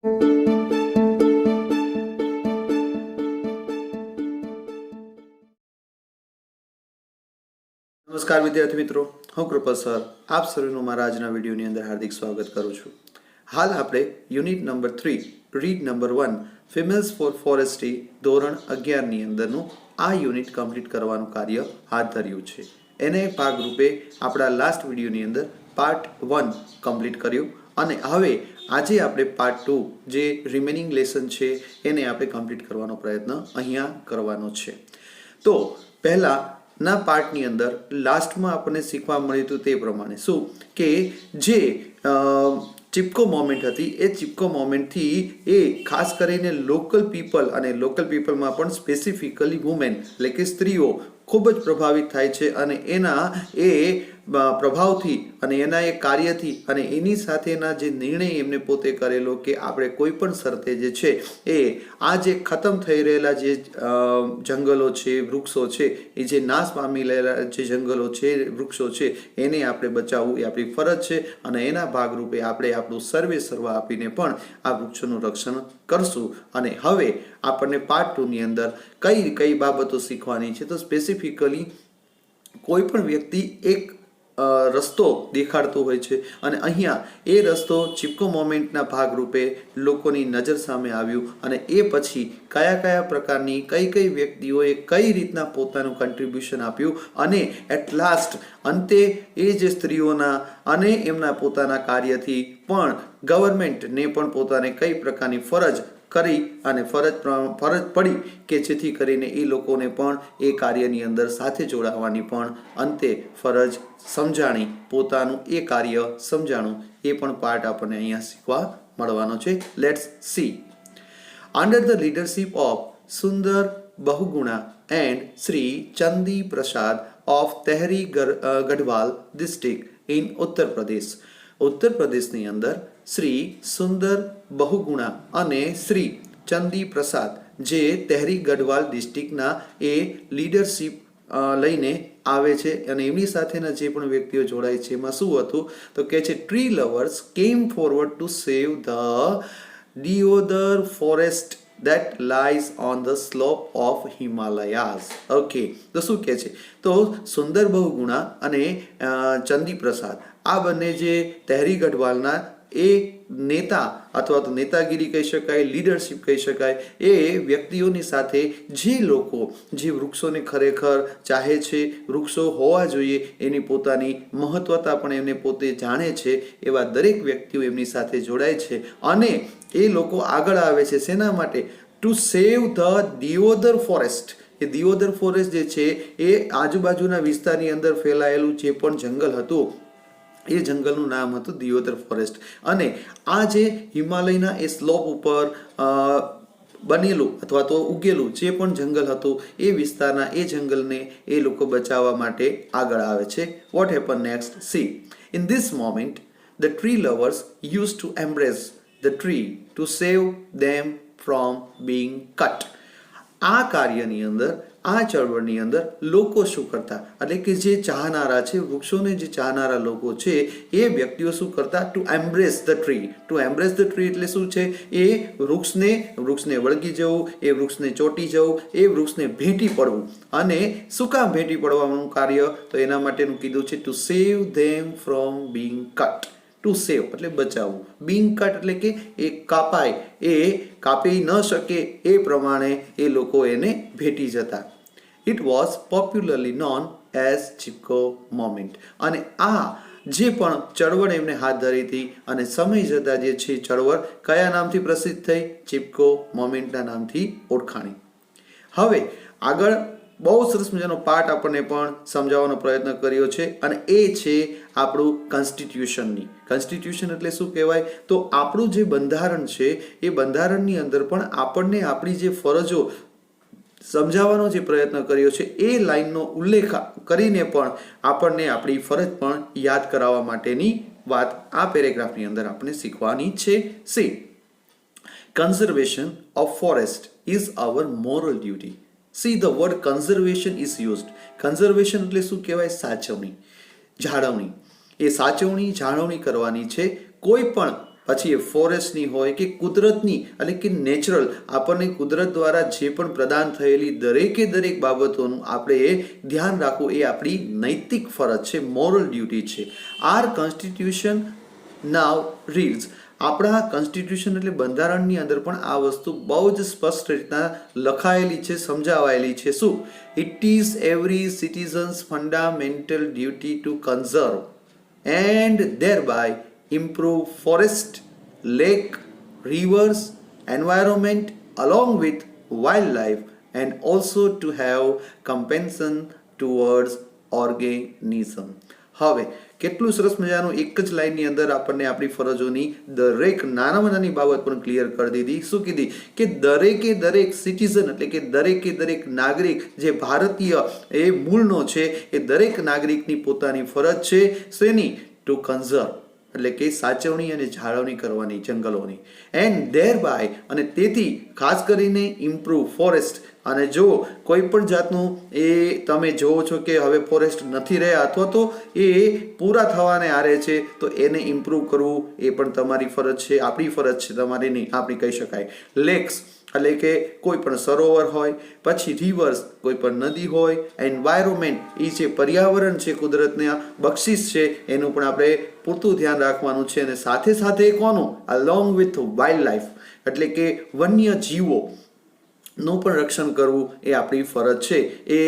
નમસ્કાર વિદ્યાર્થી મિત્રો, હું કૃપલ સર આપ સર્વેનું મારા આજના વિડીયોની અંદર હાર્દિક સ્વાગત કરું છું. હાલ આપણે unit number 3 read number 1 females for forestry ધોરણ 11 ની અંદરનું આ યુનિટ કમ્પ્લીટ કરવાનું કાર્ય હાથ ધર્યું છે. એને ભાગરૂપે આપણા લાસ્ટ વિડીયોની અંદર પાર્ટ 1 કમ્પ્લીટ કર્યું અને હવે આજે આપણે પાર્ટ 2 જે રિમેનિંગ લેસન છે એને આપણે કમ્પ્લીટ કરવાનો પ્રયત્ન અહીંયા કરવાનો છે. તો પહેલા ના પાર્ટની અંદર લાસ્ટમાં આપણને શીખવા મળ્યું હતું તે પ્રમાણે શું કે જે ચિપકો મોમેન્ટ હતી એ ચિપકો મોમેન્ટથી એ ખાસ કરીને લોકલ પીપલ અને લોકલ પીપલમાં પણ સ્પેસિફિકલી વુમેન એટલે કે સ્ત્રીઓ ખૂબ જ પ્રભાવિત થાય છે અને એના એ પ્રભાવથી અને એના એ કાર્યથી અને એની સાથેના જે નિર્ણય એમને પોતે કરેલો કે આપણે કોઈ પણ શરતે જે છે એ આ જે ખતમ થઈ રહેલા જે જંગલો છે, વૃક્ષો છે, એ જે નાશ પામી રહેલા જે જંગલો છે, વૃક્ષો છે, એને આપણે બચાવવું એ આપણી ફરજ છે અને એના ભાગરૂપે આપણે આપણું સર્વ આપીને પણ આ વૃક્ષોનું રક્ષણ કરશું. અને હવે આપણને પાર્ટ 2 ની અંદર કઈ કઈ બાબતો શીખવાની છે. તો સ્પેસિફિકલી કોઈ પણ વ્યક્તિ એક રસ્તો દેખાડતો હોય છે અને અહીંયા એ રસ્તો ચિપકો મોમેન્ટના ભાગરૂપે લોકોની નજર સામે આવ્યું અને એ પછી કયા કયા પ્રકારની કઈ વ્યક્તિઓએ કઈ રીતના પોતાનું કન્ટ્રીબ્યુશન આપ્યું અને એટ લાસ્ટ અંતે એ જે સ્ત્રીઓના અને એમના પોતાના કાર્યથી પણ ગવર્મેન્ટને પણ પોતાને કઈ પ્રકારની ફરજ કરી અને ફરજ પડી કે જેથી કરીને એ લોકોને પણ એ કાર્યની અંદર સાથે જોડાવાની પણ અંતે ફરજ સમજાણી, પોતાનું એ કાર્ય સમજાણું. એ પણ પાર્ટ આપણને અહીંયા શીખવા મળવાનો છે. Let's see. Under the leadership of Sundar Bahuguna and Shri Chandi Prasad of Tehri Garhwal district in Uttar Pradesh. ઉત્તર પ્રદેશની અંદર શ્રી સુંદર બહુગુણા અને શ્રી ચંદી પ્રસાદ જે તહેરી ગઢવાલ ડિસ્ટ્રિક્ટના એ લીડરશિપ લઈને આવે છે અને એમની સાથેના જે પણ વ્યક્તિઓ જોડાય છે એમાં શું હતું તો કે છે ટ્રી લવર્સ કેમ forward to save the deodar forest that lies on the slope of Himalayas. Okay, તો શું કહે છે તો સુંદર બહુગુણા અને ચંદી પ્રસાદ આ બંને જે તહેરી ગઢવાલના એ નેતા અથવા તો નેતાગીરી કહી શકાય, લીડરશિપ કહી શકાય, એ વ્યક્તિઓની સાથે જે લોકો જે વૃક્ષોને ખરેખર ચાહે છે, વૃક્ષો હોવા જોઈએ એની પોતાની મહત્વતા પણ એમને પોતે જાણે છે, એવા દરેક વ્યક્તિઓ એમની સાથે જોડાય છે અને એ લોકો આગળ આવે છે શેના માટે? Two save the Deodar forest. A Deodar forest જે છે એ આજુબાજુના વિસ્તારની અંદર ફેલાયેલું જે પણ જંગલ હતું એ જંગલનું નામ હતું દિયોદર ફોરેસ્ટ. અને આ જે હિમાલયના એ સ્લોપ ઉપર બનેલું અથવા તો ઉગેલું જે પણ જંગલ હતું એ વિસ્તારના એ જંગલને એ લોકો બચાવવા માટે આગળ આવે છે. What happen next? See. In this moment the tree lovers use to embrace the tree to save them from being cut. આ કાર્યની અંદર આ ચળવળની અંદર લોકો શું કરતા એટલે કે જે ચાહનારા છે, વૃક્ષોને જે ચાહનારા લોકો છે એ વ્યક્તિઓ શું કરતા? To embrace the tree. To embrace the tree એટલે શું છે? એ વૃક્ષને વળગી જવું, એ વૃક્ષને ચોંટી જવું, એ વૃક્ષને ભેટી પડવું. અને શું કામ ભેટી પડવાનું કાર્ય? તો એના માટેનું કીધું છે to save them from being cut. To save એટલે બચાવવું, બીંગ કટ એટલે કે એ કાપાય, એ કાપી ન શકે એ પ્રમાણે એ લોકો એને ભેટી જતા. It was popularly known as Chipko moment. અને આ જે પણ ચળવળ એમને હાથ ધરી હતી અને સમય જતા જે છે ચળવળ કયા નામથી પ્રસિદ્ધ થઈ? ચિપકો મોમેન્ટના નામથી ઓળખાણી. હવે આગળ બહુ સરસ મજાનો પાર્ટ આપણને પણ સમજાવવાનો પ્રયત્ન કર્યો છે અને એ છે આપણું કોન્સ્ટિટ્યુશનની. કોન્સ્ટિટ્યુશન એટલે શું કહેવાય? તો આપણું જે બંધારણ છે એ બંધારણની અંદર પણ આપણને આપણી જે ફરજો સમજાવવાનો જે પ્રયત્ન કર્યો છે એ લાઈનનો ઉલ્લેખ કરીને પણ આપણને આપણી ફરજ પણ યાદ કરાવવા માટેની વાત આ પેરેગ્રાફની અંદર આપણે શીખવાની છે. C. Conservation of forest is our moral duty. See, the word conservation is used. Conservation એટલે શું કહેવાય? સાચવણી, જાળવણી. એ સાચવણી, જાળવણી કરવાની છે કોઈ પણ પછી એ ફોરેસ્ટની હોય કે કુદરતની એટલે કે નેચરલ આપણને કુદરત દ્વારા જે પણ પ્રદાન થયેલી દરેકે દરેક બાબતોનું આપણે ધ્યાન રાખવું એ આપણી નૈતિક ફરજ છે, મોરલ ડ્યુટી છે. આર કોન્સ્ટિટ્યુશન નાવ રીડ્સ, આપણા કોન્સ્ટિટ્યુશન એટલે બંધારણની અંદર પણ આ વસ્તુ બહુ જ સ્પષ્ટ રીતના લખાયેલી છે, સમજાવાયેલી છે. શું? It is every citizens fundamental duty two conserve and thereby improve forest, lake, rivers, environment along with wildlife and also to have compensation towards organism. હવે કેટલું સરસ મજાનું એક જ લાઈનની અંદર આપણને આપણી ફરજોની દરેક નાનામાં નાની બાબત પણ ક્લિયર કરી દીધી. શું કીધી? કે દરેકે દરેક સિટીઝન એટલે કે દરેકે દરેક નાગરિક જે ભારતીય એ મૂળનો છે એ દરેક નાગરિકની પોતાની ફરજ છે. શેની? ટુ કન્ઝર્વ એટલે કે સાચવણી અને જાળવણી કરવાની જંગલોની. એન્ડ ધેર બાય અને તેથી ખાસ કરીને ઇમ્પ્રૂવ ફોરેસ્ટ. અને જો કોઈ પણ જાતનું એ તમે જોવો છો કે હવે ફોરેસ્ટ નથી રહ્યા અથવા તો એ પૂરા થવાને આરે છે તો એને ઇમ્પ્રૂવ કરવું એ પણ તમારી ફરજ છે, આપણી ફરજ છે, તમારી નહીં આપણી કહી શકાય. લેક્સ એટલે કે કોઈ પણ સરોવર હોય, પછી રિવર્સ કોઈ પણ નદી હોય, એન્વાયરમેન્ટ એ જે પર્યાવરણ છે, કુદરતના બક્ષિસ છે એનું પણ આપણે પૂરતું ધ્યાન રાખવાનું છે. અને સાથે સાથે કોનું? અલોંગ વિથ વાઇલ્ડ લાઈફ એટલે કે વન્ય જીવો નું પણ રક્ષણ કરવું એ આપણી ફરજ છે. એ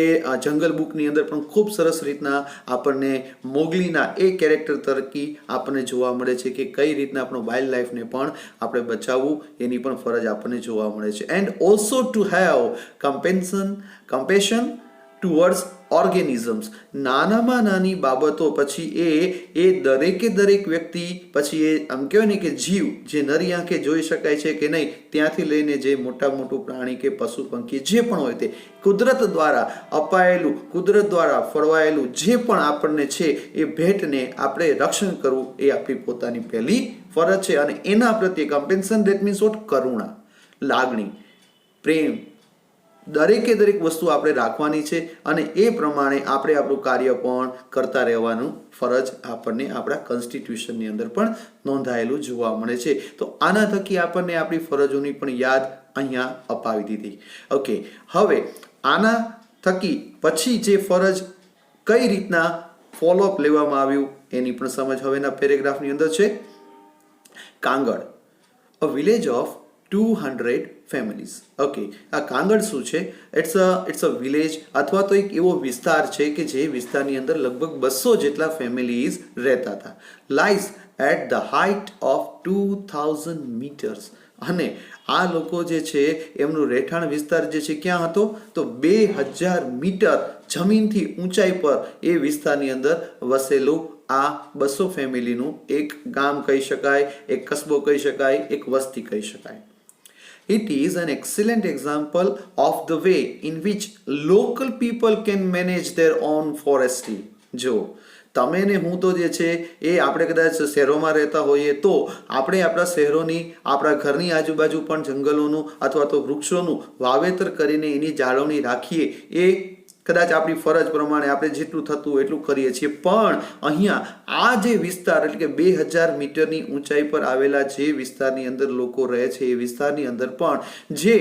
જંગલ બુકની અંદર પણ ખૂબ સરસ રીતના આપણને મોગલીના એ કેરેક્ટર તરીકે આપણને જોવા મળે છે કે કઈ રીતના આપણો વાઇલ્ડ લાઈફને પણ આપણે બચાવવું એની પણ ફરજ આપણને જોવા મળે છે. And also to have compassion towards organisms, નાનામાં નાની બાબતો પછી એ દરેકે દરેક વ્યક્તિ પછી એ આમ કહેવાય ને કે જીવ જે નરી આંખે જોઈ શકાય છે કે નહીં ત્યાંથી લઈને જે મોટા મોટું પ્રાણી કે પશુ પંખી જે પણ હોય તે કુદરત દ્વારા અપાયેલું, કુદરત દ્વારા ફળવાયેલું જે પણ આપણને છે એ ભેટને આપણે રક્ષણ કરવું એ આપણી પોતાની પહેલી ફરજ છે. અને એના પ્રત્યે કમ્પેન્શન દેટ મીન્સ વોટ? કરુણા, લાગણી, પ્રેમ, દરેકે દરેક વસ્તુ આપણે રાખવાની છે અને એ પ્રમાણે આપણે આપણું કાર્ય પણ કરતા રહેવાનું ફરજ આપણને આપણા કોન્સ્ટિટ્યુશનની અંદર પણ નોંધાયેલું જોવા મળે છે. તો આના થકી આપણને આપણી ફરજોની પણ યાદ અહીંયા અપાવી દીધી. ઓકે, હવે આના થકી પછી જે ફરજ કઈ રીતના ફોલોઅપ લેવામાં આવ્યું એની પણ સમજ હવેના પેરેગ્રાફની અંદર છે. Kangad, a village of 200 families. Okay, આ કાંગડ શું છે? ઇટ્સ અ વિલેજ અથવા તો એક એવો વિસ્તાર છે કે જે વિસ્તારની અંદર લગભગ 200 જેટલા ફેમિલીઝ રહેતા હતા. Lies at the height of 2000 metres. અને આ લોકો જે છે એમનું રહેઠાણ વિસ્તાર જે છે ક્યાં હતો? તો 2000 મીટર જમીનથી ઊંચાઈ પર એ વિસ્તારની અંદર વસેલું આ 200 ફેમિલીનું એક ગામ કહી શકાય, એક કસ્બો કહી શકાય, એક વસ્તી કહી શકાય. It is an excellent example of the way in which local people can manage their own forestry. જો તમે ને હું તો જે છે એ આપણે કદાચ શહેરોમાં રહેતા હોઈએ તો આપણે આપણા શહેરોની, આપણા ઘરની આજુબાજુ પણ જંગલોનું અથવા તો વૃક્ષોનું વાવેતર કરીને એની જાળવણી રાખીએ એ કદાચ આપણી ફરજ પ્રમાણે આપણે જેટલું થતું એટલું કરીએ છીએ. પણ અહીંયા આ જે વિસ્તાર એટલે કે 2000 મીટરની ઊંચાઈ પર આવેલા જે વિસ્તારની અંદર લોકો રહે છે એ વિસ્તારની અંદર પણ જે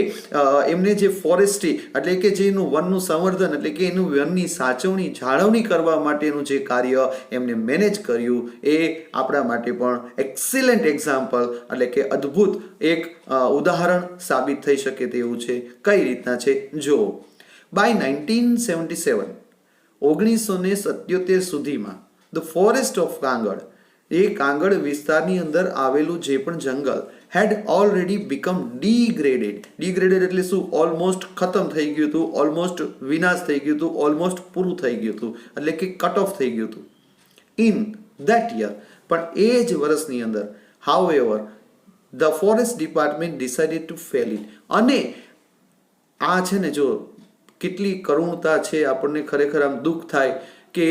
એમને જે ફોરેસ્ટ્રી એટલે કે જે એનું વનનું સંવર્ધન એટલે કે એનું વનની સાચવણી, જાળવણી કરવા માટેનું જે કાર્ય એમને મેનેજ કર્યું એ આપણા માટે પણ એક્સિલન્ટ એક્ઝામ્પલ એટલે કે અદ્ભુત એક ઉદાહરણ સાબિત થઈ શકે તેવું છે. કઈ રીતના છે જો By 1977, 1977 સુધીમાં ધ ફોરેસ્ટ ઓફ કાંગડ, એ કાંગડ વિસ્તારની અંદર આવેલું જે પણ જંગલ had already become degraded એટલે શું? ઓલમોસ્ટ ખતમ થઈ ગયું હતું, ઓલમોસ્ટ વિનાશ થઈ ગયું હતું, ઓલમોસ્ટ પૂરું થઈ ગયું હતું એટલે કે કટ ઓફ થઈ ગયું હતું. ઇન ધેટ યર, પણ એ જ વર્ષની અંદર however the forest department decided to fail it. અને આ છે ને જો કેટલી કરુણતા છે, આપણને ખરેખર આમ દુઃખ થાય કે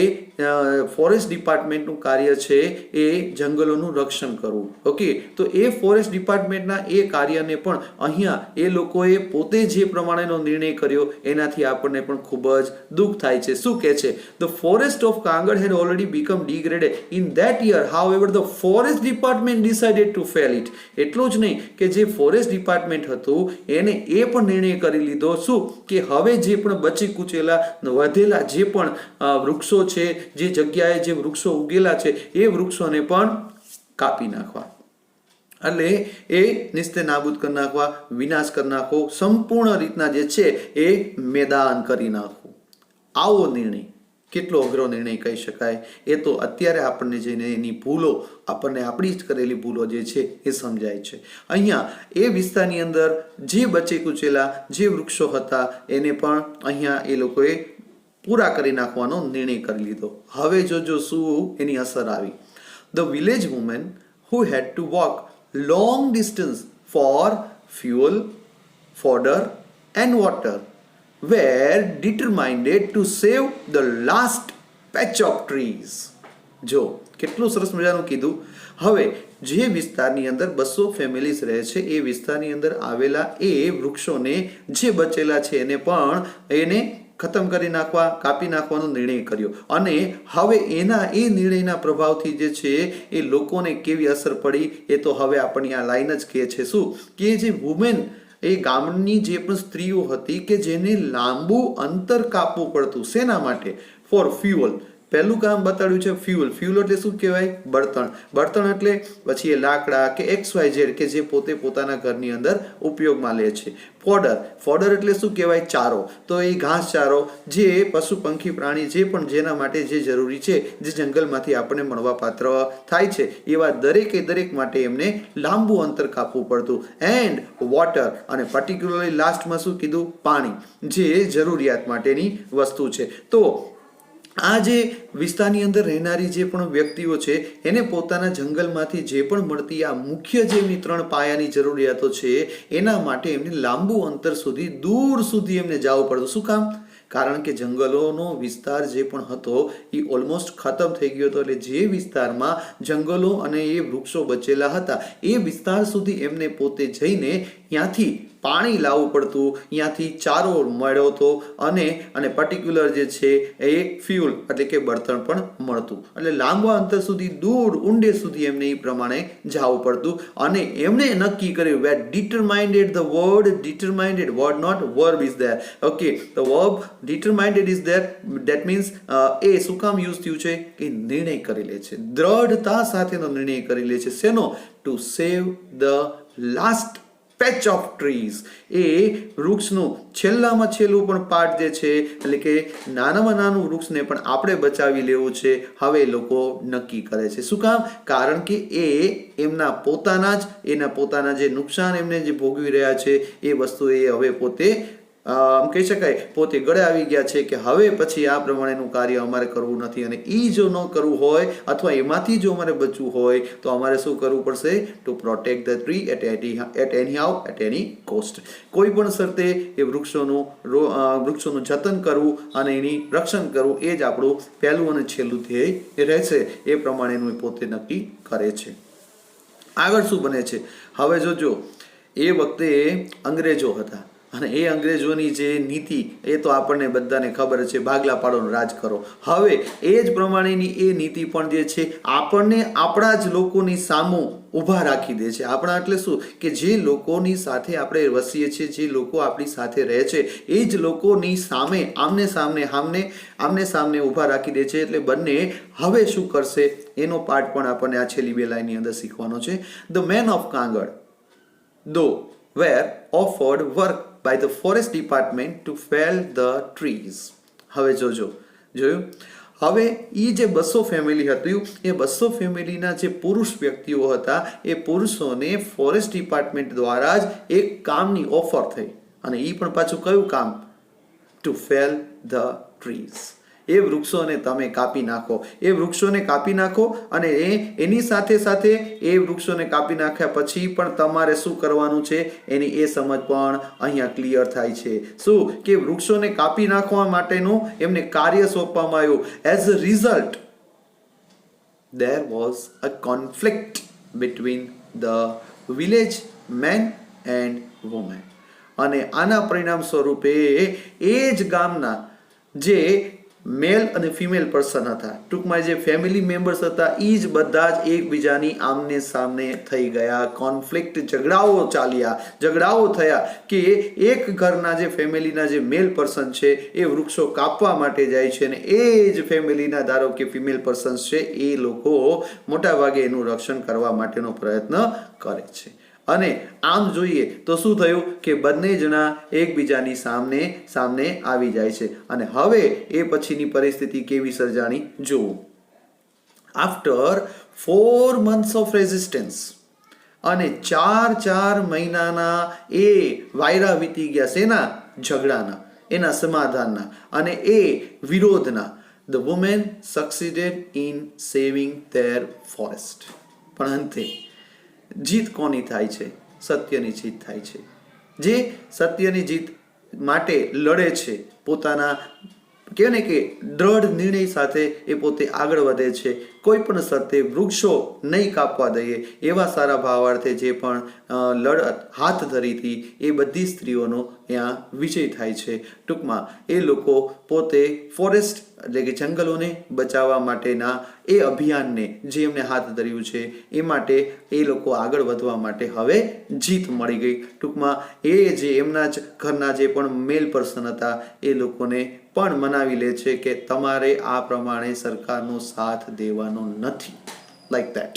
ફોરેસ્ટ ડિપાર્ટમેન્ટનું કાર્ય છે એ જંગલોનું રક્ષણ કરવું. ઓકે, તો એ ફોરેસ્ટ ડિપાર્ટમેન્ટના એ કાર્યને પણ અહીંયા એ લોકોએ પોતે જે પ્રમાણેનો નિર્ણય કર્યો એનાથી આપણને પણ ખૂબ જ દુઃખ થાય છે. શું કહે છે? The forest of Kangar had already become degraded in that year. However, the forest department decided to fell it. એટલું જ નહીં કે જે ફોરેસ્ટ ડિપાર્ટમેન્ટ હતું એને એ પણ નિર્ણય કરી લીધો શું કે હવે જે પણ બચી કૂચેલા વધેલા જે પણ વૃક્ષો છે, જે જગ્યાએ જે વૃક્ષો ઉગેલા છે એ વૃક્ષોને પણ કાપી નાખવા, એટલે એ નિસ્તે નાબૂદ કરી નાખવા, વિનાશ કરી નાખવો, સંપૂર્ણ રીતના જે છે એ મેદાન કરી નાખવું. આવો નિર્ણય કેટલો અઘરો નિર્ણય કહી શકાય. એ તો અત્યારે આપણને જઈને એની ભૂલો, આપણને આપણી જ કરેલી ભૂલો જે છે એ સમજાય છે. અહીંયા એ વિસ્તારની અંદર જે બચે કુચેલા જે વૃક્ષો હતા એને પણ અહીંયા એ લોકોએ પૂરા કરી નાખવાનો નિર્ણય કરી લીધો. હવે જોજો શું એની અસર આવી. The village women who had to walk long distance for fuel, fodder and water were determined to save the last patch of trees. જો કેટલું સરસ મજાનું કીધું. હવે જે વિસ્તારની અંદર 200 ફેમિલીઝ રહે છે એ વિસ્તારની અંદર આવેલા એ વૃક્ષોને જે બચેલા છે એને પણ એને ખતમ કરી નાખવા, કાપી નાખવાનો નિર્ણય કર્યો. અને હવે એના એ નિર્ણયના પ્રભાવથી જે છે એ લોકોને કેવી અસર પડી એ તો હવે આપણને આ લાઈન જ કહે છે શું કે જે વુમેન એ ગામની જે પણ સ્ત્રીઓ હતી કે જેને લાંબુ અંતર કાપવું પડતું. શેના માટે? For fuel. પહેલું કામ બતાડ્યું છે ફ્યુઅલ. ફ્યુઅલ એટલે શું કહેવાય? બળતણ. બળતણ એટલે પછી એ લાકડા કે XYZ કે જે પોતે પોતાના ઘરની અંદર ઉપયોગમાં લે છે. ફોડર. ફોડર એટલે શું કહેવાય? ચારો. તો એ ઘાસ ચારો જે પશુ પંખી પ્રાણી જે પણ જેના માટે જે જરૂરી છે, જે જંગલમાંથી આપણને મળવા પાત્ર થાય છે, એવા દરેકે દરેક માટે એમને લાંબુ અંતર કાપવું પડતું. એન્ડ વોટર, અને પર્ટિક્યુલરલી લાસ્ટમાં શું કીધું? પાણી, જે જરૂરિયાત માટેની વસ્તુ છે. તો આ જે વિસ્તારની અંદર રહેનારી જે પણ વ્યક્તિઓ છે એને પોતાના જંગલમાંથી જે પણ મળતી આ મુખ્ય જે એમની 3 પાયાની જરૂરિયાતો છે એના માટે એમને લાંબુ અંતર સુધી, દૂર સુધી એમને જવું પડતું. શું કામ? કારણ કે જંગલોનો વિસ્તાર જે પણ હતો એ ઓલમોસ્ટ ખતમ થઈ ગયો હતો. એટલે જે વિસ્તારમાં જંગલો અને એ વૃક્ષો બચેલા હતા એ વિસ્તાર સુધી એમને પોતે જઈને ત્યાંથી પાણી લાવવું પડતું, ત્યાંથી ચારો મળ્યો હતો અને પર્ટિક્યુલર જે છે એ ફ્યુલ એટલે કે બળતણ પણ મળતું. એટલે લાંબા અંતર સુધી, દૂર ઊંડે સુધી એમને એ પ્રમાણે જવું પડતું. અને એમણે નક્કી કર્યું, where determined, the word determined, word not verb is there. Okay, the verb determined is there. That means એ શું કામ યુઝ થયું છે કે નિર્ણય કરી લે છે, દ્રઢતા સાથેનો નિર્ણય કરી લે છે. શેનો? To save the last patch of trees. એ વૃક્ષનું છેલ્લામાં છેલ્લું પણ પાર્ટ જે છે એટલે કે નાનામાં નાનું વૃક્ષને પણ આપણે બચાવી લેવું છે. હવે લોકો નક્કી કરે છે. શું કામ? કારણ કે એ એમના પોતાના જે નુકસાન એમને જે ભોગવી રહ્યા છે એ વસ્તુ એ હવે પોતે કહી શકાય પોતે ગળે આવી ગયા છે કે હવે પછી આ પ્રમાણેનું કાર્ય અમારે કરવું નથી. અને એ જો ન કરવું હોય અથવા એમાંથી જો અમારે બચવું હોય તો અમારે શું કરવું પડશે? To protect the tree at any cost. કોઈ પણ શરતે એ વૃક્ષોનું જતન કરવું અને એની રક્ષણ કરવું એ જ આપણું પહેલું અને છેલ્લું ધ્યેય રહેશે. એ પ્રમાણેનું એ પોતે નક્કી કરે છે. આગળ શું બને છે? હવે જોજો, એ વખતે અંગ્રેજો હતા અને એ અંગ્રેજોની જે નીતિ એ તો આપણને બધાને ખબર છે, ભાગલા પાડોનો રાજ કરો. હવે એ જ પ્રમાણેની એ નીતિ પણ જે છે આપણને આપણા જ લોકોની સામું ઊભા રાખી દે છે. આપણા એટલે શું કે જે લોકોની સાથે આપણે વસીએ છીએ, જે લોકો આપણી સાથે રહે છે એ જ લોકોની સામે આમને સામને ઊભા રાખી દે છે. એટલે બંને હવે શું કરશે એનો પાઠ પણ આપણને આ છેલ્લી 2 લાઈનની અંદર શીખવાનો છે. The man of Kangad though were offered work by the forest department to fell the trees. હવે જોયું. હવે એ જે 200 ફેમિલી હતી એ 200 ફેમિલીના જે પુરુષ વ્યક્તિઓ હતા એ પુરુષોને ફોરેસ્ટ ડિપાર્ટમેન્ટ દ્વારા જ એક કામની ઓફર થઈ. અને એ પણ પાછું કયું કામ? To fell the trees. એ વૃક્ષોને તમે કાપી નાખો, એ વૃક્ષોને કાપી નાખો અને એની સાથે સાથે એ વૃક્ષોને કાપી નાખ્યા પછી પણ તમારે શું કરવાનું છે એની એ સમજ પણ અહીંયા ક્લિયર થાય છે. શું કે વૃક્ષોને કાપી નાખવા માટેનું એમને કાર્ય સોંપવામાં આવ્યું. As a result there was a conflict between the village men and women. અને આના પરિણામ સ્વરૂપે એ જ ગામના જે મેલ અને ફિમેલ પર્સન હતા, ટૂંકમાં જે ફેમિલી મેમ્બર્સ હતા, એ જ બધા જ એકબીજાની આમને સામને થઈ ગયા. કોન્ફ્લિક્ટ, ઝઘડાઓ થયા કે એક ઘરના જે ફેમિલીના જે મેલ પર્સન છે એ વૃક્ષો કાપવા માટે જાય છે અને એ જ ફેમિલીના ધારો કે ફિમેલ પર્સન્સ છે એ લોકો મોટા ભાગે એનું રક્ષણ કરવા માટેનો પ્રયત્ન કરે છે. અને આમ જોઈએ તો શું થયું કે બંને જણા એકબીજાની સામને આવી જાય છે. અને હવે એ પછીની પરિસ્થિતિ કેવી સર્જાણી જુઓ. આફ્ટર 4 months ઓફ રેઝિસ્ટન્સ અને 4 મહિનાના એ વાયરા વીતી ગયા શેના? ઝઘડાના, એના સમાધાનના અને એ વિરોધના. The women succeeded in saving their forest. પણ અંતે જીત કોની થાય છે? સત્યની જીત થાય છે. જે સત્યની જીત માટે લડે છે, પોતાના કહેવાય ને કે દ્રઢ નિર્ણય સાથે એ પોતે આગળ વધે છે. કોઈ પણ શરતે વૃક્ષો નહીં કાપવા દઈએ એવા સારા ભાવાર્થે જે પણ લડત હાથ ધરી હતી એ બધી સ્ત્રીઓનો ત્યાં વિજય થાય છે. ટૂંકમાં એ લોકો પોતે ફોરેસ્ટ એટલે કે જંગલોને બચાવવા માટેના એ અભિયાનને જે એમને હાથ ધર્યું છે એ માટે એ લોકો આગળ વધવા માટે હવે જીત મળી ગઈ. ટૂંકમાં એ જે એમના જ ઘરના જે પણ મેલ પર્સન હતા એ લોકોને પણ મનાવી લે છે કે તમારે આ પ્રમાણે સરકારનો સાથ દેવાનો નથી. Like that.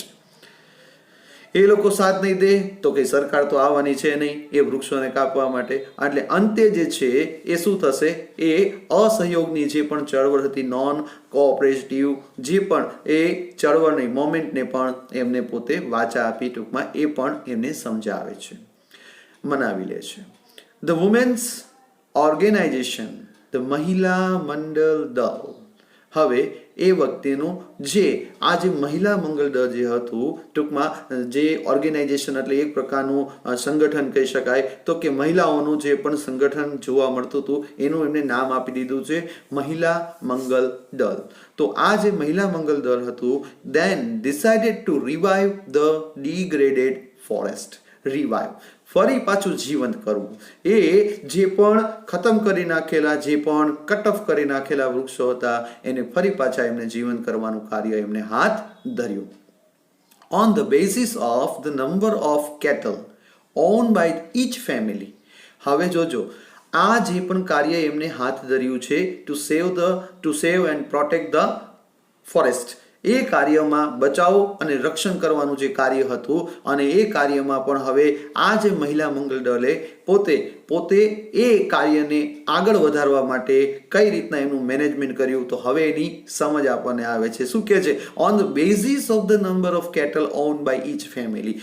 એ લોકો સાથ નહીં દે તો કે સરકાર તો આવવાની છે નહીં એ વૃક્ષોને કાપવા માટે. એટલે અંતે જે છે એ શું થશે? એ અસહયોગની જે પણ ચળવળ હતી, નોન કોઓપરેટિવ જે પણ એ ચળવળની મોમેન્ટને પણ એમને પોતે વાચા આપી, ટૂંકમાં એ પણ એમને સમજાવે છે, મનાવી લે છે. ધ વુમેન્સ ઓર્ગેનાઇઝેશન, ધ મહિલા મંડળ દળ. હવે એ વખતેનું જે આ જે મહિલા મંગળ દળ જે હતું, ટૂંકમાં જે ઓર્ગેનાઇઝેશન એટલે એક પ્રકારનું સંગઠન કહી શકાય, તો કે મહિલાઓનું જે પણ સંગઠન જોવા મળતું હતું એનું એમને નામ આપી દીધું છે મહિલા મંગળ દળ. તો આ જે મહિલા મંગળ દળ હતું, then decided to revive the degraded forest. Revive, ફરી પાછું જીવંત કરવું. એ જે પણ ખતમ કરી નાખેલા, જે પણ કટ ઓફ કરી નાખેલા વૃક્ષો હતા એને ફરી પાછા એમને જીવંત કરવાનું કાર્ય એમને હાથ ધર્યું. On the basis of the number of cattle owned by each family. હવે જોજો, આ જે પણ કાર્ય એમને હાથ ધર્યું છે to save and protect the forest, એ કાર્યમાં બચાવ અને રક્ષણ કરવાનું જે કાર્ય હતું અને એ કાર્યમાં પણ હવે આ જે મહિલા મંગળ દળે પોતે એ કાર્યને આગળ વધારવા માટે કઈ રીતના એનું મેનેજમેન્ટ કર્યું, તો હવે એની સમજ આપણને આવે છે. શું કહે છે? On the basis of the number of cattle owned by each family.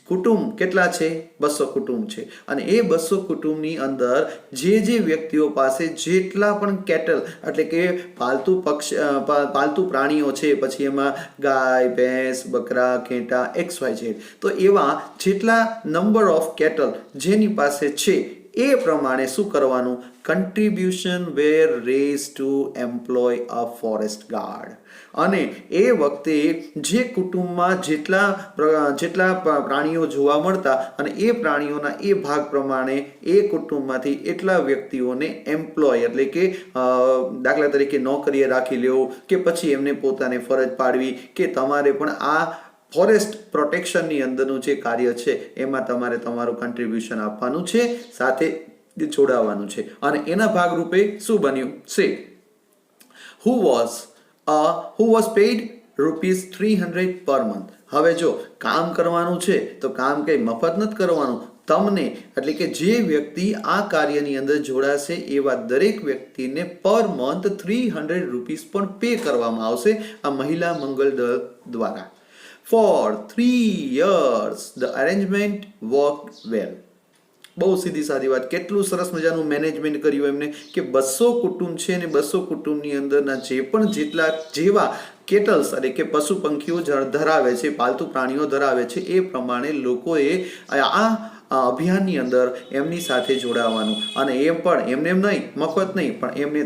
કુટુંબ કેટલા છે? 200 કુટુંબ છે અને એ 200 કુટુંબની અંદર જે વ્યક્તિઓ પાસે જેટલા પણ કેટલ એટલે કે પાલતુ પ્રાણીઓ છે, પછી એમાં ગાય, ભેંસ, બકરા, ઘેટા, XYZ, તો એવા જેટલા નંબર ઓફ કેટલ જેની પાસે છે એ પ્રમાણે શું કરવાનું? Contribution were raised to employ a forest guard. અને એ વખતે જે કુટુંબમાં જેટલા પ્રાણીઓ જોવા મળતા અને એ પ્રાણીઓના એ ભાગ પ્રમાણે એ કુટુંબમાંથી એટલા વ્યક્તિઓને એમ્પ્લોય એટલે કે દાખલા તરીકે નોકરીએ રાખી લેવું કે પછી એમને પોતાને ફરજ પાડવી કે તમારે પણ આ ફોરેસ્ટ પ્રોટેક્શનની અંદરનું જે કાર્ય છે એમાં તમારે તમારું કન્ટ્રીબ્યુશન આપવાનું છે, સાથે જોડાવાનું છે. અને એના ભાગરૂપે શું બન્યું છે? who was paid ₹300 per month. હવે જો કામ કરવાનું છે તો કામ કઈ મફત નથી કરવાનું. તમને એટલે કે જે વ્યક્તિ આ કાર્યની અંદર જોડાશે એવા દરેક વ્યક્તિને પર મંથ ₹300 પણ પે કરવામાં આવશે આ મહિલા મંગળ દળ દ્વારા. For 3 years the arrangement worked well. બહુ સીધી સાદી વાત. કેટલું સરસ મજાનું મેનેજમેન્ટ કર્યું એમને કે 200 કુટુંબ છે અને 200 કુટુંબની અંદરના જે પણ જેવા કેટલ્સ એટલે કે પશુ પંખીઓ ધરાવે છે, પાલતુ પ્રાણીઓ ધરાવે છે, એ પ્રમાણે લોકોએ આ અભિયાનની અંદર એમની સાથે જોડાવાનું. અને એમ પણ એમને નહીં, મફત નહીં, પણ એમને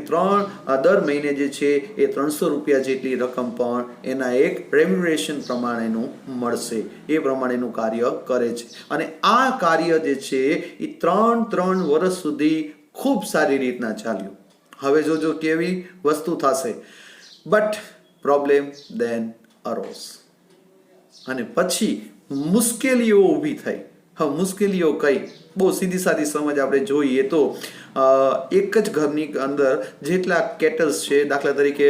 દર મહિને જે છે એ 300 રૂપિયા જેટલી રકમ પણ એના એક રેમ્યુનરેશન પ્રમાણેનું મળશે. એ પ્રમાણેનું કાર્ય કરે છે. અને આ કાર્ય જે છે એ 3 વર્ષ સુધી ખૂબ સારી રીતના ચાલ્યું. હવે જોજો કેવી વસ્તુ થશે. બટ પ્રોબ્લેમ ધેન અરોઝ, અને પછી મુશ્કેલીઓ ઊભી થઈ. હવે મુશ્કેલીઓ કઈ? બહુ સીધી સાદી સમજ આપણે જોઈએ તો એક જ ઘરની અંદર જેટલા કેટલ્સ છે, દાખલા તરીકે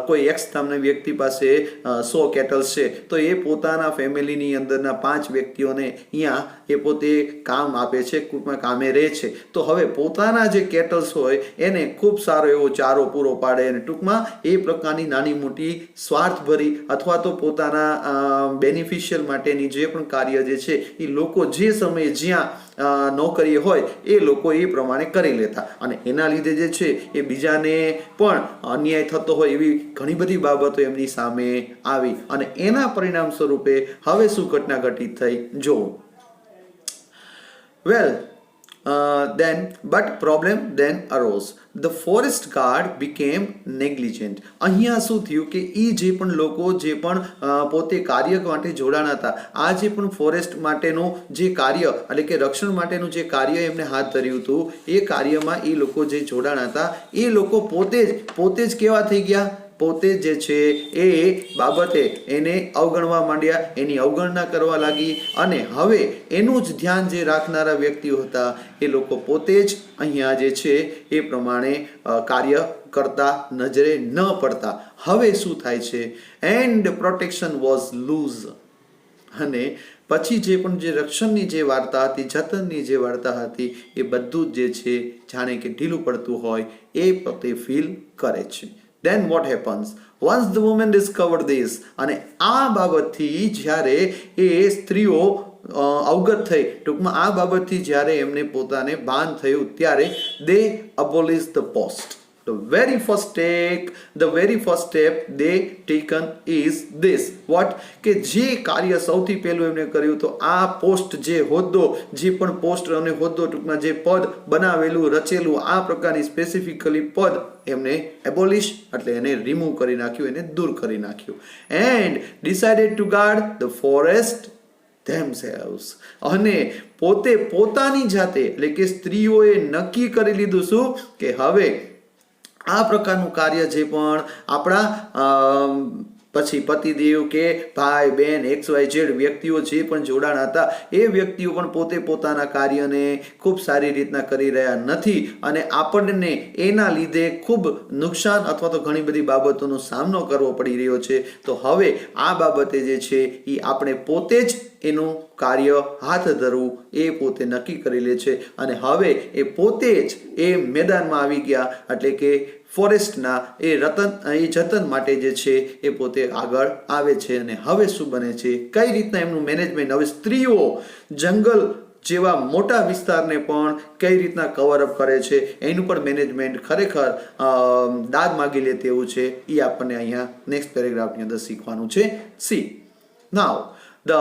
કોઈ એક્સ નામના વ્યક્તિ પાસે 100 કેટલ્સ છે, તો એ પોતાના ફેમિલીની અંદરના 5 વ્યક્તિઓને અહીંયા એ પોતે કામ આપે છે, ટૂંકમાં કામે રહે છે. તો હવે પોતાના જે કેટલ્સ હોય એને ખૂબ સારો એવો ચારો પૂરો પાડે અને ટૂંકમાં એ પ્રકારની નાની મોટી સ્વાર્થભરી અથવા તો પોતાના બેનિફિશિયલ માટેની જે પણ કાર્ય જે છે એ લોકો જે સમયે જ્યાં નોકરી હોય એ લોકો એ પ્રમાણે કરી લેતા, અને એના લીધે જે છે એ બીજાને પણ અન્યાય થતો હોય એવી ઘણી બધી બાબતો એમની સામે આવી. અને એના પરિણામ સ્વરૂપે હવે શું ઘટના ઘટિત થઈ જો. But problem then arose. The forest guard became negligent. અહીંયા શું થયું કે એ જે પણ લોકો જે પણ પોતે કાર્ય માટે જોડાણા હતા, આ જે પણ ફોરેસ્ટ માટેનું જે કાર્ય એટલે કે રક્ષણ માટેનું જે કાર્ય એમને હાથ ધર્યું હતું, એ કાર્યમાં એ લોકો જે જોડાણા હતા એ લોકો પોતે જ કેવા થઈ ગયા, પોતે જે છે એ બાબતે એને અવગણવા માંડ્યા, એની અવગણના કરવા લાગી. અને હવે એનું જ ધ્યાન જે રાખનારા વ્યક્તિઓ હતા એ લોકો પોતે જ અહીંયા જે છે એ પ્રમાણે કાર્ય કરતા નજરે ન પડતા. હવે શું થાય છે? And protection was loose. અને પછી જે પણ જે રક્ષણની જે વાર્તા હતી, જતનની જે વાર્તા હતી, એ બધું જ જે છે જાણે કે ઢીલું પડતું હોય એ પોતે ફીલ કરે છે. Then what happens? Once the woman discovered this, અને આ બાબતથી જ્યારે એ સ્ત્રીઓ અવગત થઈ, ટૂંકમાં આ બાબતથી જ્યારે એમને પોતાને ભાન થયું, ત્યારે they abolished the post. The very first step they taken is this. What? કે જે કાર્ય સૌથી પહેલું એમને કર્યું તો આ પોસ્ટ, જે હોદ્દો, જે પણ પોસ્ટ અને હોદ્દો, ટૂંકમાં જે પદ બનાવેલું રચેલું આ પ્રકારની સ્પેસિફિકલી પદ એમને એબોલિશ એટલે એને રિમૂવ કરી નાખ્યું, એને દૂર કરી નાખ્યું. And decided to guard the forest themselves. અને પોતાની જાતે એટલે કે સ્ત્રીઓએ નક્કી કરી લીધું શું કે હવે આ પ્રકારનું કાર્ય જે પણ આપણા પછી પતિદેવ કે ભાઈ બહેન XYZ વ્યક્તિઓ જે પણ જોડાણ હતા એ વ્યક્તિઓ પણ પોતે પોતાના કાર્યને ખૂબ સારી રીતના કરી રહ્યા નથી, અને આપણને એના લીધે ખૂબ નુકસાન અથવા તો ઘણી બધી બાબતોનો સામનો કરવો પડી રહ્યો છે. તો હવે આ બાબતે જે છે એ આપણે પોતે જ એનું કાર્ય હાથ ધરવું એ પોતે નક્કી કરી લે છે. અને હવે એ પોતે જ એ મેદાનમાં આવી ગયા, એટલે કે ફોરેસ્ટના એ જતન માટે જે છે એ પોતે આગળ આવે છે. અને હવે શું બને છે, કઈ રીતના એમનું મેનેજમેન્ટ, હવે સ્ત્રીઓ જંગલ જેવા મોટા વિસ્તારને પણ કઈ રીતના કવરઅપ કરે છે એનું પણ મેનેજમેન્ટ ખરેખર દાદ માગી લે તેવું છે. એ આપણને અહીંયા નેક્સ્ટ પેરેગ્રાફની અંદર શીખવાનું છે. C now the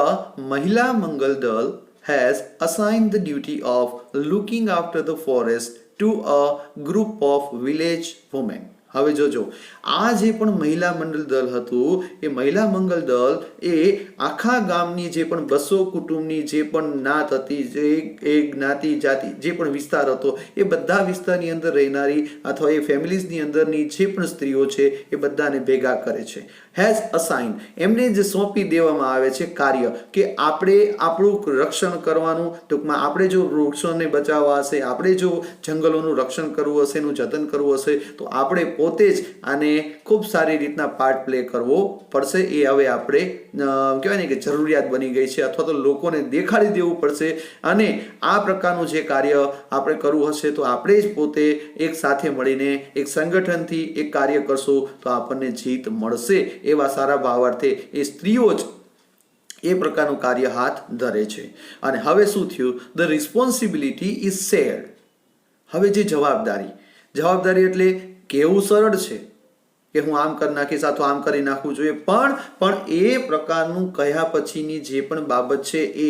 Mahila Mangal Dal has assigned the duty of looking after the forest to a group of village women. હવે જોજો, આ જે પણ મહિલા મંડળ દળ હતું એ મહિલા મંગલ દળ એ આખા ગામની જે પણ 200 કુટુંબની જે પણ નાત હતી, જે એ જ્ઞાતિ જાતિ જે પણ વિસ્તાર હતો એ બધા વિસ્તારની અંદર રહેનારી અથવા એ ફેમિલીઝની અંદરની જે પણ સ્ત્રીઓ છે એ બધાને ભેગા કરે છે. હેઝ અસાઇન, એમને જે સોંપી દેવામાં આવે છે કાર્ય કે આપણે આપણું રક્ષણ કરવાનું, ટૂંકમાં આપણે જો વૃક્ષોને બચાવવા હશે, આપણે જો જંગલોનું રક્ષણ કરવું હશે, એનું જતન કરવું હશે, તો આપણે પોતે જ આને ખૂબ સારી રીતના પાર્ટ પ્લે કરવો પડશે. એ હવે આપણે કહેવાય ને કે જરૂરિયાત બની ગઈ છે, અથવા તો લોકોને દેખાડી દેવું પડશે. અને આ પ્રકારનું જે કાર્ય આપણે કરવું હશે તો આપણે જ પોતે એક સાથે મળીને એક સંગઠનથી એક કાર્ય કરશું તો આપણને જીત મળશે. એવા સારા ભાવાર્થે એ સ્ત્રીઓ જ એ પ્રકારનું કાર્ય હાથ ધરે છે. અને હવે શું થયું? The responsibility is shared. હવે જે જવાબદારી એટલે કેવું સરળ છે કે હું આમ કરી નાખીશ અથવા આમ કરી નાખવું જોઈએ, પણ એ પ્રકારનું કહ્યા પછીની જે પણ બાબત છે એ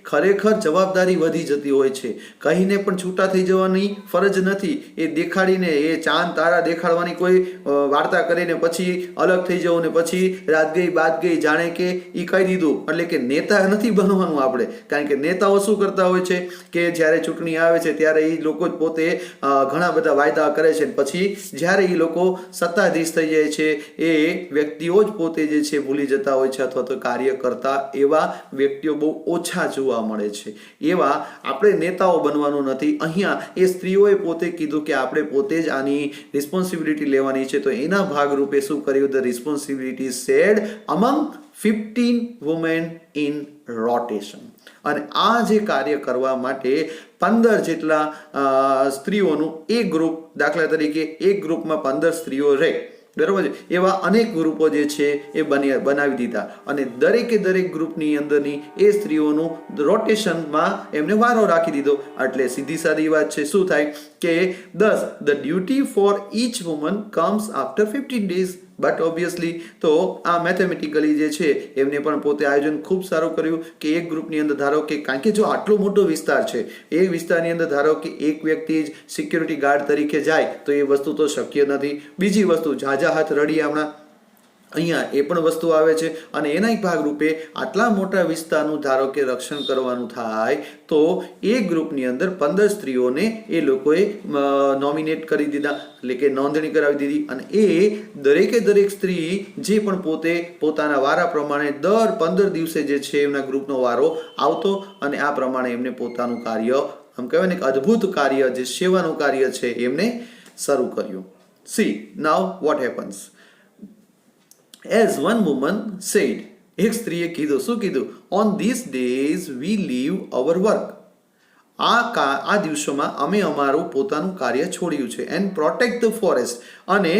ખરેખર જવાબદારી વધી જતી હોય છે. કહીને પણ છૂટા થઈ જવાની ફરજ નથી. એ દેખાડીને એ ચાંદ તારા દેખાડવાની કોઈ વાર્તા કરીને પછી અલગ થઈ જવું ને પછી રાત ગઈ બાત ગઈ જાણે કે એ કહી દીધું. એટલે કે નેતા નથી બનવાનું આપણે, કારણ કે નેતાઓ શું કરતા હોય છે કે જ્યારે ચૂંટણી આવે છે ત્યારે એ લોકો જ પોતે ઘણા બધા વાયદા કરે છે, પછી જ્યારે એ લોકો સત્તાધીશ થઈ જાય છે એ વ્યક્તિઓ જ પોતે જે છે ભૂલી જતા હોય છે અથવા તો કાર્ય કરતા એવા વ્યક્તિઓ બહુ ઓછા જોવા મળે છે. એવા આપણે નેતાઓ બનવાનું નથી. અહીંયા એ સ્ત્રીઓએ પોતે કીધું કે આપણે પોતે જ આની રિસ્પોન્સિબિલિટી લેવાની છે, તો એના ભાગરૂપે શું કર્યું? The responsibility shared અમંગ 15 women in rotation. અને આ જે કાર્ય કરવા માટે 15 જેટલા સ્ત્રીઓનું એક ગ્રુપ, દાખલા તરીકે એક ગ્રુપમાં 15 સ્ત્રીઓ રહે, બરાબર છે, એવા અનેક ગ્રુપો જે છે એ બનાવી દીધા અને દરેક ગ્રુપની અંદરની એ સ્ત્રીઓનું રોટેશનમાં એમને વારો રાખી દીધો. એટલે સીધી સાદી વાત છે, શું થાય કે thus the duty for each woman comes after 15 days. But obviously તો આ મેથેમેટિકલી જે છે એમને પણ પોતે આયોજન ખૂબ સારું કર્યું કે એક ગ્રુપની અંદર ધારો કે, કારણ કે જો આટલો મોટો વિસ્તાર છે એ વિસ્તારની અંદર ધારો કે એક વ્યક્તિ જ સિક્યુરિટી ગાર્ડ તરીકે જાય તો એ વસ્તુ તો શક્ય નથી. બીજી વસ્તુ, ઝાઝા હાથ રડી હમણાં અહીંયા એ પણ વસ્તુ આવે છે અને એના ભાગરૂપે આટલા મોટા વિસ્તારનું ધારો કે રક્ષણ કરવાનું થાય તો એક ગ્રુપની અંદર 15 સ્ત્રીઓને એ લોકોએ નોમિનેટ કરી દીધા, એટલે કે નોંધણી કરાવી દીધી. અને એ દરેક સ્ત્રી જે પણ પોતે પોતાના વારા પ્રમાણે દર 15 દિવસે જે છે એમના ગ્રુપનો વારો આવતો અને આ પ્રમાણે એમને પોતાનું કાર્ય, આમ કહેવાય ને કે અદ્ભુત કાર્ય, જે સેવાનું કાર્ય છે એમને શરૂ કર્યું. C now what happens. As one woman said, એક સ્ત્રીએ કીધું, શું કીધું? On these days we leave our work. આ દિવસોમાં અમે અમારું પોતાનું કાર્ય છોડ્યું છે. And protect the forest. અને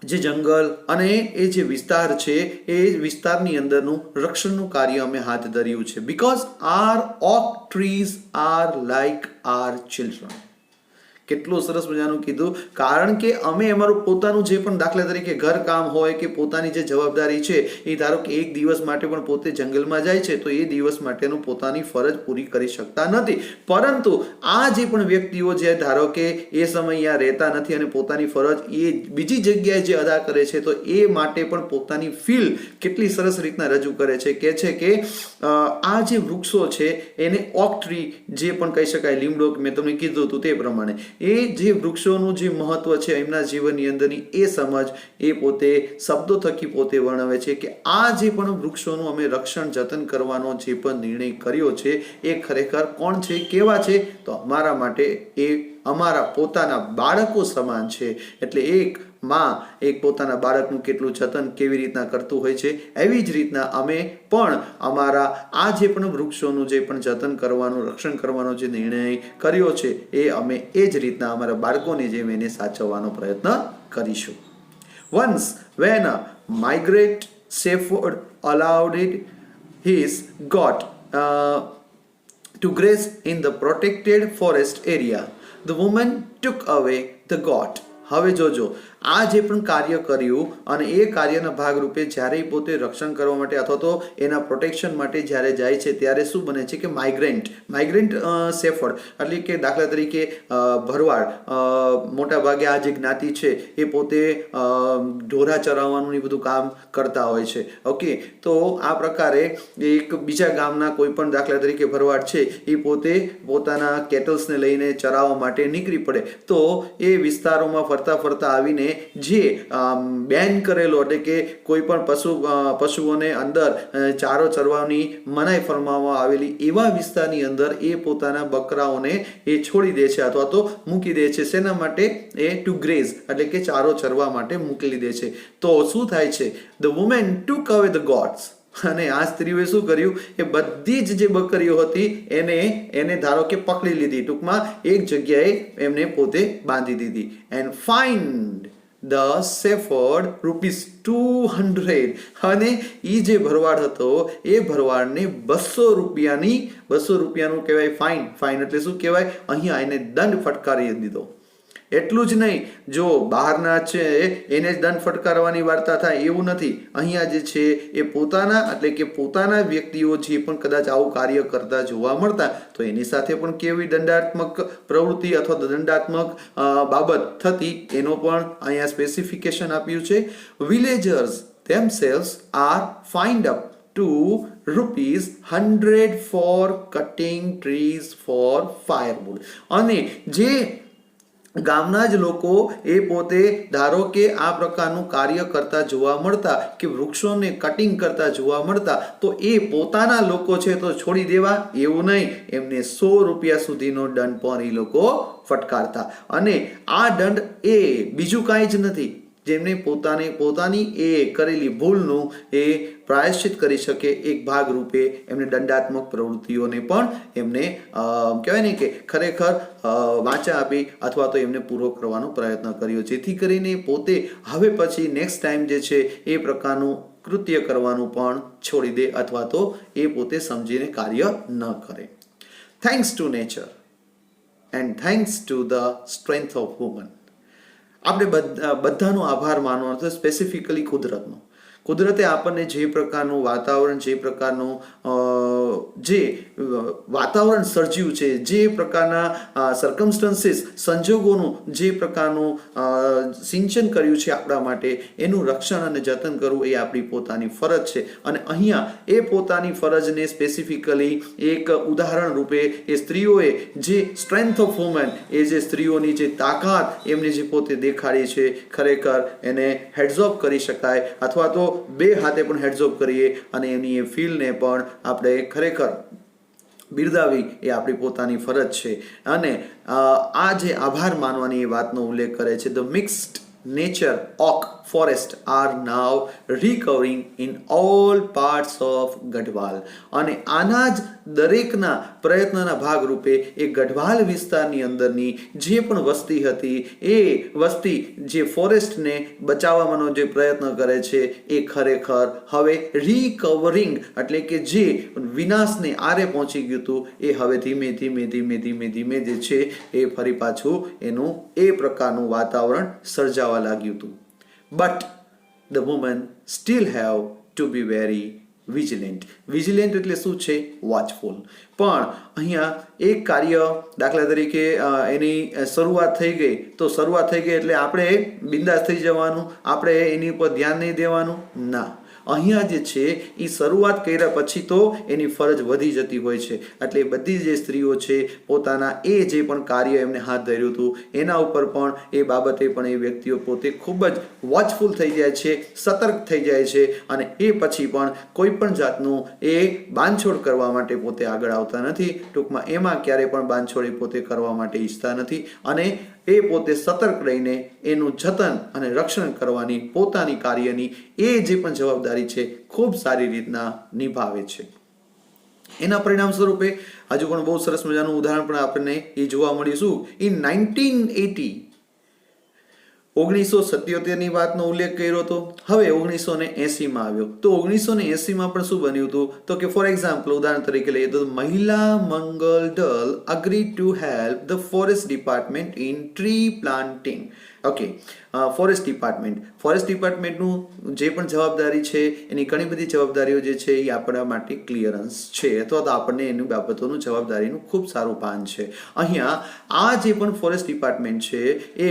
જે જંગલ અને એ જે વિસ્તાર છે એ વિસ્તારની અંદરનું રક્ષણનું કાર્ય અમે હાથ ધર્યું છે. Because our oak trees are like our children. કેટલું સરસ મજાનું કીધું, કારણ કે અમે અમારું પોતાનું જે પણ દાખલા તરીકે ઘર કામ હોય કે પોતાની જે જવાબદારી છે એ ધારો કે એક દિવસ માટે પણ પોતે જંગલમાં જાય છે તો એ દિવસ માટેનું પોતાની ફરજ પૂરી કરી શકતા નથી, પરંતુ આ જે પણ વ્યક્તિઓ જે ધારો કે એ સમય અહીંયા રહેતા નથી અને પોતાની ફરજ એ બીજી જગ્યાએ જે અદા કરે છે તો એ માટે પણ પોતાની ફીલ કેટલી સરસ રીતના રજૂ કરે છે. કે છે કે આ જે વૃક્ષો છે એને ઓક ટ્રી જે પણ કહી શકાય, લીમડો, મેં તમને કીધું હતું તે પ્રમાણે, એ જે વૃક્ષોનું જે મહત્વ છે એમના જીવનની અંદરની એ સમજ એ પોતે શબ્દો થકી પોતે વર્ણવે છે કે આ જે પણ વૃક્ષોનું અમે રક્ષણ જતન કરવાનો જે પણ નિર્ણય કર્યો છે એ ખરેખર કોણ છે, કેવા છે? તો અમારા માટે એ અમારા પોતાના બાળકો સમાન છે. એટલે એક માં એક પોતાના બાળકનું કેટલું જતન કેવી રીતના કરતું હોય છે, એવી જ રીતના અમે પણ અમારા આ જે પણ વૃક્ષોનું જે પણ જતન કરવાનું, રક્ષણ કરવાનો જે નિર્ણય કર્યો છે એ અમે એ જ રીતના અમારા બાળકોની જેમ એને સાચવવાનો પ્રયત્ન કરીશું. Once when a migrant shepherd allowed his goat to graze in the protected forest area, the woman took away the goat. હવે જોજો, આ જે પણ કાર્ય કર્યું અને એ કાર્યના ભાગરૂપે જ્યારે પોતે રક્ષણ કરવા માટે અથવા તો એના પ્રોટેક્શન માટે જ્યારે જાય છે ત્યારે શું બને છે કે માઇગ્રન્ટ શેફર્ડ, એટલે કે દાખલા તરીકે ભરવાડ, મોટા ભાગે આ જે જ્ઞાતિ છે એ પોતે ઢોરા ચરાવવાનું એ બધું કામ કરતા હોય છે. ઓકે, તો આ પ્રકારે એક બીજા ગામના કોઈ પણ દાખલા તરીકે ભરવાડ છે એ પોતે પોતાના કેટલ્સને લઈને ચરાવવા માટે નીકળી પડે તો એ વિસ્તારોમાં ફરતા આવીને જે બેન કરેલો, એટલે કે કોઈ પણ પશુઓને અંદર ચારો ચરવાની મનાઈ ફરમાવવામાં આવેલી એવા વિસ્તારની અંદર એ પોતાના બકરાઓને એ છોડી દે છે અથવા તો મૂકી દે છે. શેના માટે? એ ટુ ગ્રેઝ, એટલે કે ચારો ચરવા માટે મૂકી દે છે. તો શું થાય છે? ધ વુમેન ટુક અવે ધ ગોટ્સ. અને આ સ્ત્રીઓએ શું કર્યું? એ બધી જ જે બકરીઓ હતી એને ધારો કે પકડી લીધી, ટૂંકમાં એક જગ્યાએ એમને પોતે બાંધી દીધી. એન્ડ ફાઇન્ડ ધ સેફર્ડ ₹200 અને એ જે ભરવાડ હતો એ ભરવાડને ₹200નું કહેવાય ફાઇન એટલે શું કહેવાય, અહીંયા એને દંડ ફટકારી દીધો. એટલું જ નહીં, જો બહારના છે એને જ દંડ ફટકારવાની વાર્તા થાય એવું નથી. અહીંયા જે છે એ પોતાના વ્યક્તિઓ જે પણ કદાચ આવું કાર્ય કરતા જોવા મળતા તો એની સાથે પણ કેવી દંડાત્મક પ્રવૃત્તિ અથવા દંડાત્મક બાબત થતી એનો પણ અહીંયા સ્પેસિફિકેશન આપ્યું છે. Villagers themselves are fined up to ₹100 for cutting trees for firewood. અને જે ગામના જ લોકો એ પોતે ધારો કે આ પ્રકારનું કાર્ય કરતા જોવા મળતા કે વૃક્ષોને કટિંગ કરતા જોવા મળતા તો એ પોતાના લોકો છે તો છોડી દેવા એવું નહીં, એમને ₹100 સુધીનો દંડ પણ એ લોકો ફટકારતા. અને આ દંડ એ બીજું કાંઈ જ નથી, જેમને પોતાની એ કરેલી ભૂલનું એ પ્રાયશ્ચિત કરી શકે એક ભાગ રૂપે એમને દંડાત્મક પ્રવૃત્તિઓને પણ એમને કહેવાય ને કે ખરેખર વાચા આપી અથવા તો એમને પૂરો કરવાનો પ્રયત્ન કર્યો, જેથી કરીને પોતે હવે પછી નેક્સ્ટ ટાઈમ જે છે એ પ્રકારનું કૃત્ય કરવાનું પણ છોડી દે અથવા તો એ પોતે સમજીને કાર્ય ન કરે. Thanks to nature and thanks to the strength of woman. આપણે બધાનો આભાર માનવાનો છે, સ્પેસિફિકલી કુદરતનો. કુદરતે આપણને જે પ્રકારનું વાતાવરણ જે વાતાવરણ સર્જ્યું છે, જે પ્રકારના સર્કમસ્ટન્સીસ સંજોગોનું જે પ્રકારનું સિંચન કર્યું છે આપણા માટે, એનું રક્ષણ અને જતન કરવું એ આપણી પોતાની ફરજ છે. અને અહીંયા એ પોતાની ફરજને સ્પેસિફિકલી એક ઉદાહરણ રૂપે એ સ્ત્રીઓએ જે સ્ટ્રેન્થ ઓફ વુમન, એ જે સ્ત્રીઓની જે તાકાત એમને જે પોતે દેખાડી છે, ખરેખર એને હેડ્સ ઓફ કરી શકાય અથવા તો બે હાથે પણ હેડ્સ ઓફ કરીએ અને એની એ ફીલને પણ આપણે ખરેખર બિરદાવી એ આપણી પોતાની ફરજ છે. અને આ જે આભાર માનવાની એ વાતનો ઉલ્લેખ કરે છે. The mixed nature oak forest are now recovering in all parts of Garhwal. અને આના જ દરેકના પ્રયત્નના ભાગરૂપે એ ગઢવાલ વિસ્તારની અંદરની જે પણ વસ્તી હતી એ વસ્તી જે ફોરેસ્ટને બચાવવાનો જે પ્રયત્ન કરે છે એ ખરેખર હવે રિકવરિંગ એટલે કે જે વિનાશને આરે પહોંચી ગયું હતું એ હવે ધીમે ધીમે જે છે એ ફરી પાછું એનું એ પ્રકારનું વાતાવરણ સર્જાવા લાગ્યું હતું. But the woman steel have to be very vigilant. Vigilant એટલે શું છે? વોચફુલ. પણ અહીંયા એક કાર્ય દાખલા તરીકે એની શરૂઆત થઈ ગઈ એટલે આપણે બિંદાસ થઈ જવાનું, આપણે એની ઉપર ધ્યાન નહીં દેવાનું? ના. અહીંયા જે છે એ શરૂઆત કર્યા પછી તો એની ફરજ વધી જતી હોય છે. એટલે બધી જે સ્ત્રીઓ છે પોતાના એ જે પણ કાર્ય એમને હાથ ધર્યું હતું એના ઉપર પણ એ બાબતે પણ એ વ્યક્તિઓ પોતે ખૂબ જ વોચફુલ થઈ જાય છે, સતર્ક થઈ જાય છે અને એ પછી પણ કોઈ પણ જાતનું એ બાંધછોડ કરવા માટે પોતે આગળ આવતા નથી. ટૂંકમાં એમાં ક્યારેય પણ બાંધછોડ પોતે કરવા માટે ઈચ્છતા નથી અને એ પોતે સતર્ક રહીને એનું જતન અને રક્ષણ કરવાની પોતાની કાર્યની એ જે પણ જવાબદારી છે ખૂબ સારી રીતના નિભાવે છે. એના પરિણામ સ્વરૂપે હજુ પણ બહુ સરસ મજાનું ઉદાહરણ પણ આપણને એ જોવા મળ્યું. શું? ઇન 1977 ની વાતનો ઉલ્લેખ કર્યો હતો. હવે 1980 માં આવ્યો તો 1980 માં પણ શું બન્યું હતું તો કે ફોર એક્ઝામ્પલ ઉદાહરણ તરીકે લઈએ તો Mahila Mangal Dal agree to help the forest department in tree planting. Okay, forest ડિપાર્ટમેન્ટનું જે પણ જવાબદારી છે એની ઘણી બધી જવાબદારીઓ જે છે એ આપણા માટે ક્લિયરન્સ છે અથવા તો આપણને એની બાબતોનું જવાબદારીનું ખૂબ સારું ભાન છે. અહીંયા આ જે પણ ફોરેસ્ટ ડિપાર્ટમેન્ટ છે એ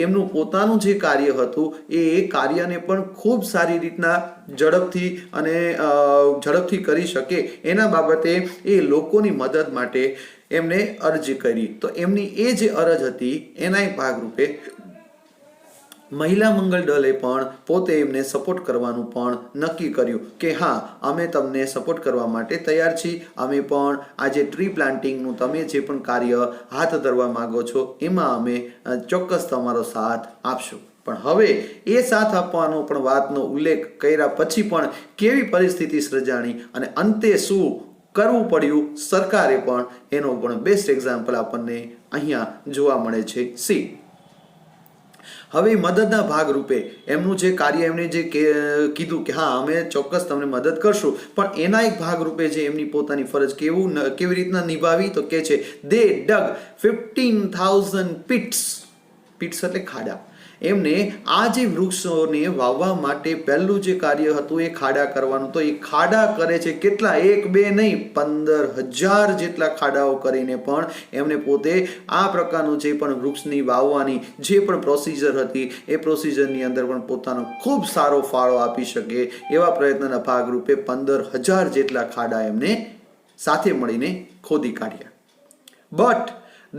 એમનું પોતાનું જે કાર્ય હતું એ કાર્યને પણ ખૂબ સારી રીતના ઝડપથી કરી શકે એના બાબતે એ લોકોની મદદ માટે એમને અરજી કરી. તો એમની એ જે અરજ હતી એના ભાગરૂપે મહિલા મંગળ દળે પણ પોતે એમને સપોર્ટ કરવાનું પણ નક્કી કર્યું કે હા, અમે તમને સપોર્ટ કરવા માટે તૈયાર છીએ. અમે પણ આ જે ટ્રી પ્લાન્ટિંગનું તમે જે પણ કાર્ય હાથ ધરવા માંગો છો એમાં અમે ચોક્કસ તમારો સાથ આપશું. પણ હવે એ સાથ આપવાનો પણ વાતનો ઉલ્લેખ કર્યા પછી પણ કેવી પરિસ્થિતિ સર્જાણી અને અંતે શું કરવું પડ્યું સરકારે પણ, એનો પણ બેસ્ટ એક્ઝામ્પલ આપણને અહીંયા જોવા મળે છે. સી, હવે મદદના ભાગરૂપે એમનું જે કાર્ય એમણે જે કીધું કે હા અમે ચોક્કસ તમને મદદ કરશું, પણ એના એક ભાગરૂપે જે એમની પોતાની ફરજ કેવી રીતના નિભાવી તો કે છે દે ડગ 15,000 pits. પીટ્સ એટલે ખાડા. એમને આ જે વૃક્ષોને વાવવા માટે પહેલું જે કાર્ય હતું એ ખાડા કરવાનું. તો એ ખાડા કરે છે કેટલા? 1 2 નહીં, 15,000 જેટલા ખાડાઓ કરીને પણ એમને પોતે આ પ્રકારનું જે પણ વૃક્ષની વાવવાની જે પણ પ્રોસિજર હતી એ પ્રોસિજરની અંદર પણ પોતાનો ખૂબ સારો ફાળો આપી શકે એવા પ્રયત્નના ભાગરૂપે 15,000 જેટલા ખાડા એમને સાથે મળીને ખોદી કાઢ્યા. But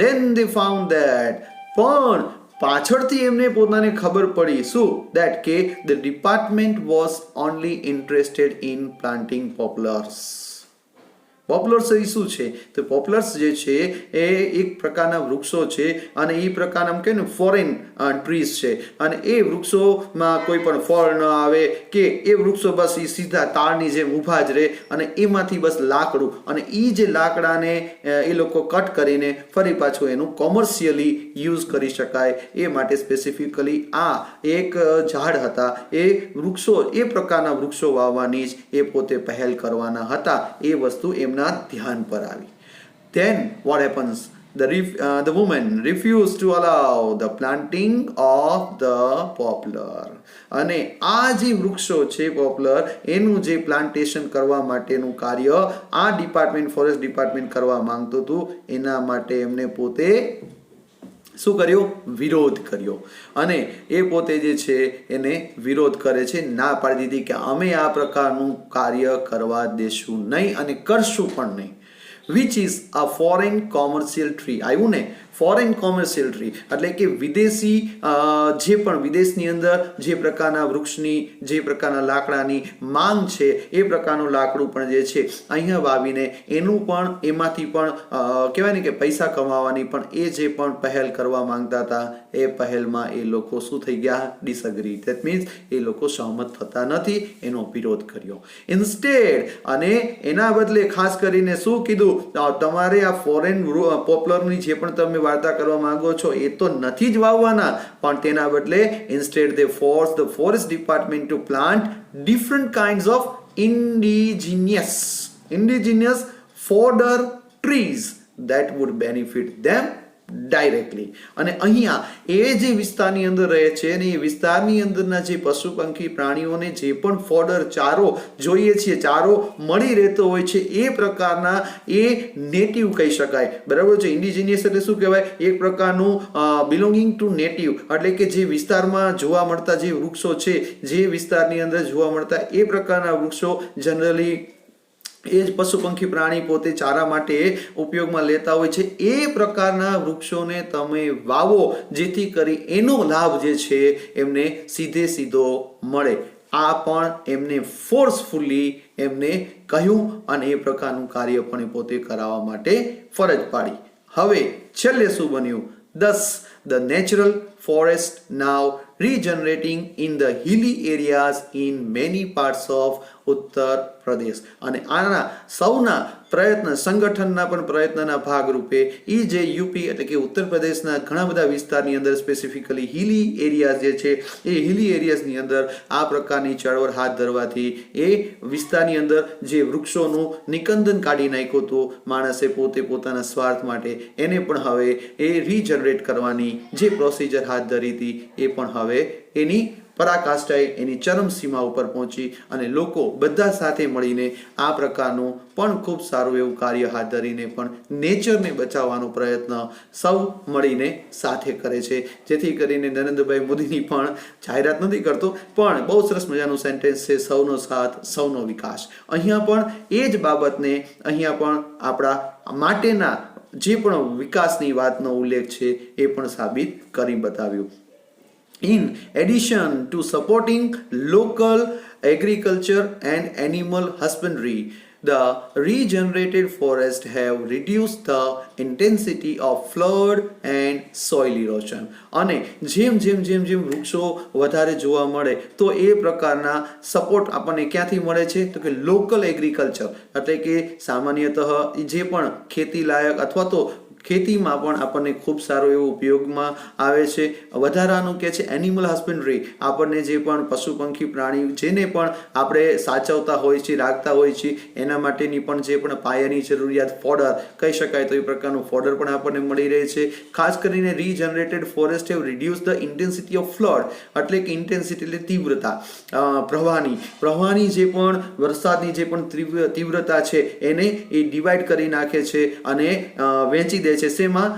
then they found that, પણ પાછળથી એમને પોતાને ખબર પડી શું? that કે the department was only interested in planting poplars. પોપ્લર્સ એ શું છે? તો પોપ્લર્સ જે છે એ એક પ્રકારના વૃક્ષો છે અને એ પ્રકારના કે ને ફોરેન ટ્રીઝ છે અને એ વૃક્ષોમાં કોઈ પણ ફળ ન આવે કે એ વૃક્ષો બસ એ સીધા તારની જેમ ઊભા જ રહે અને એમાંથી બસ લાકડું અને એ જે લાકડાને એ લોકો કટ કરીને ફરી પાછું એનું કોમર્શિયલી યુઝ કરી શકાય એ માટે સ્પેસિફિકલી આ એક ઝાડ હતા. એ વૃક્ષો એ પ્રકારના વૃક્ષો વાવવાની જ એ પોતે પહેલ કરવાના હતા. એ વસ્તુ એમના ધ્યાન પર આવી. Then what happens? The woman refused to allow the planting of the poplar. અને આ જે વૃક્ષો છે પોપ્લર એનું જે પ્લાન્ટેશન કરવા માટેનું કાર્ય આ ડિપાર્ટમેન્ટ ફોરેસ્ટ ડિપાર્ટમેન્ટ કરવા માંગતું હતું. એના માટે એમને પોતે શું કર્યો? વિરોધ કર્યો. અને એ પોતે જે છે એને વિરોધ કરે છે, ના પાડી દીધી કે અમે આ પ્રકારનું કાર્ય કરવા દેશું નહીં અને કરશું પણ નહીં. Which is a foreign commercial tree. આવ્યું ને? ફોરેન કોમર્શિયલ ટ્રી એટલે કે વિદેશી જે પણ વિદેશની અંદર જે પ્રકારના વૃક્ષની જે પ્રકારના લાકડાની માંગ છે એ પ્રકારનું લાકડું પણ જે છે અહીંયા વાવીને એનું પણ એમાંથી પણ કહેવાય ને કે પૈસા કમાવાની પણ એ જે પણ પહેલ કરવા માંગતા હતા એ પહેલમાં એ લોકો શું થઈ ગયા? ડિસઅગ્રી. ધેટ મીન્સ એ લોકો સહમત થતા નથી, એનો વિરોધ કર્યો. ઇન્સ્ટેડ અને એના બદલે ખાસ કરીને શું કીધું? તમારે આ ફોરેન પોપ્લરની જે પણ તમે વાર્તા કરવા માંગો છો એ તો નથી જ વાવવાના, પણ તેના બદલે instead they forced the forest department to plant different kinds of indigenous fodder trees that would benefit them directly. અને અહીંયા એ જે વિસ્તારની અંદર રહે છે અને એ વિસ્તારની અંદરના જે પશુ પંખી પ્રાણીઓને જે પણ ફોડર ચારો જોઈએ છે, ચારો મળી રહેતો હોય છે એ પ્રકારના એ નેટિવ કહી શકાય. બરાબર છે? ઇન્ડિજિનિયસ એટલે શું કહેવાય? એક પ્રકારનું બિલોંગિંગ ટુ નેટિવ એટલે કે જે વિસ્તારમાં જોવા મળતા જે વૃક્ષો છે, જે વિસ્તારની અંદર જોવા મળતા એ પ્રકારના વૃક્ષો જનરલી એ જ પશુ પંખી પ્રાણી પોતે ચારા માટે ઉપયોગમાં લેતા હોય છે. એ પ્રકારના વૃક્ષોને તમે વાવો જેથી કરી એનો લાભ જે છે એમને સીધો મળે. આ પણ એમને ફોર્સફુલી એમને કહ્યું અને એ પ્રકારનું કાર્ય પણ પોતે કરાવવા માટે ફરજ પાડી. હવે છેલ્લે શું બન્યું? Thus the natural forest now regenerating in the hilly areas in many parts of Uttar Pradesh. અને આના સૌના પ્રયત્ન સંગઠનના પણ પ્રયત્નના ભાગરૂપે એ જે યુપી એટલે કે ઉત્તર પ્રદેશના ઘણા બધા વિસ્તારની અંદર સ્પેસિફિકલી હિલી એરિયાઝ જે છે એ હિલી એરિયાઝની અંદર આ પ્રકારની ચળવળ હાથ ધરવાથી એ વિસ્તારની અંદર જે વૃક્ષોનું નિકંદન કાઢી નાખ્યું હતું માણસે પોતે પોતાના સ્વાર્થ માટે, એને પણ હવે એ રીજનરેટ કરવાની જે પ્રોસિજર હાથ ધરી હતી એ પણ હવે એની પરાકાષ્ઠાએ એની ચરમસીમા ઉપર પહોંચી અને લોકો બધા સાથે મળીને આ પ્રકારનું પણ ખૂબ સારું એવું કાર્ય હાથ ધરીને પણ નેચરને બચાવવાનો પ્રયત્ન સૌ મળીને સાથે કરે છે. જેથી કરીને નરેન્દ્રભાઈ મોદીની પણ જાહેરાત નથી કરતો, પણ બહુ સરસ મજાનું સેન્ટેન્સ છે, સૌનો સાથ સૌનો વિકાસ. અહીંયા પણ એ જ બાબતને અહીંયા પણ આપણા માટેના જે પણ વિકાસની વાતનો ઉલ્લેખ છે એ પણ સાબિત કરી બતાવ્યું. In addition to supporting local agriculture and animal husbandry, the regenerated forests have reduced the intensity of flood and soil erosion. અને જેમ વૃક્ષો વધારે જોવા મળે તો એ પ્રકારના સપોર્ટ આપણને ક્યાંથી મળે છે? તો કે લોકલ એગ્રીકલ્ચર એટલે કે સામાન્યતઃ જે પણ ખેતી લાયક અથવા તો ખેતીમાં પણ આપણને ખૂબ સારો એવો ઉપયોગમાં આવે છે. વધારાનું કે છે એનિમલ હસબન્ડરી, આપણને જે પણ પશુ પંખી પ્રાણી જેને પણ આપણે સાચવતા હોય છે, રાખતા હોય છે, એના માટેની પણ જે પણ પાયાની જરૂરિયાત ફોડર કહી શકાય તો એ પ્રકારનું ફોડર પણ આપણને મળી રહે છે. ખાસ કરીને regenerated forest have reduce the intensity of flood, એટલે કે ઇન્ટેન્સિટી એટલે તીવ્રતા, પ્રવાહની જે પણ વરસાદની જે પણ તીવ્રતા છે એને એ ડિવાઈડ કરી નાખે છે અને વહેંચી દે છે. શેમાં?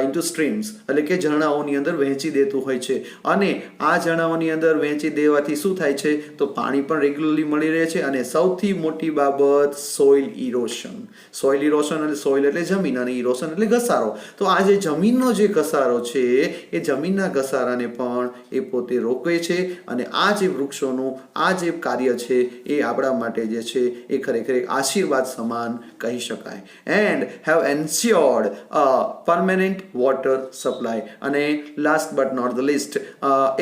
ઇન્ટુ સ્ટ્રીમ્સ, એટલે કે ઝરણાઓની અંદર વહેંચી દેતું હોય છે. અને આ ઝરણાઓની અંદર વહેંચી દેવાથી શું થાય છે? તો પાણી પણ રેગ્યુલરલી મળી રહે છે. અને સૌથી મોટી બાબત સોઇલ ઇરોશન. સોઇલ ઇરોશન એટલે સોઇલ એટલે જમીન અને ઇરોશન એટલે ઘસારો. તો આ જે જમીનનો જે ઘસારો છે એ જમીનના ઘસારાને પણ એ પોતે રોકે છે. અને આ જે વૃક્ષોનું આ જે કાર્ય છે એ આપણા માટે જે છે એ ખરેખર એક આશીર્વાદ સમાન કહી શકાય. And have ensured permanent water supply. અને last but not the least,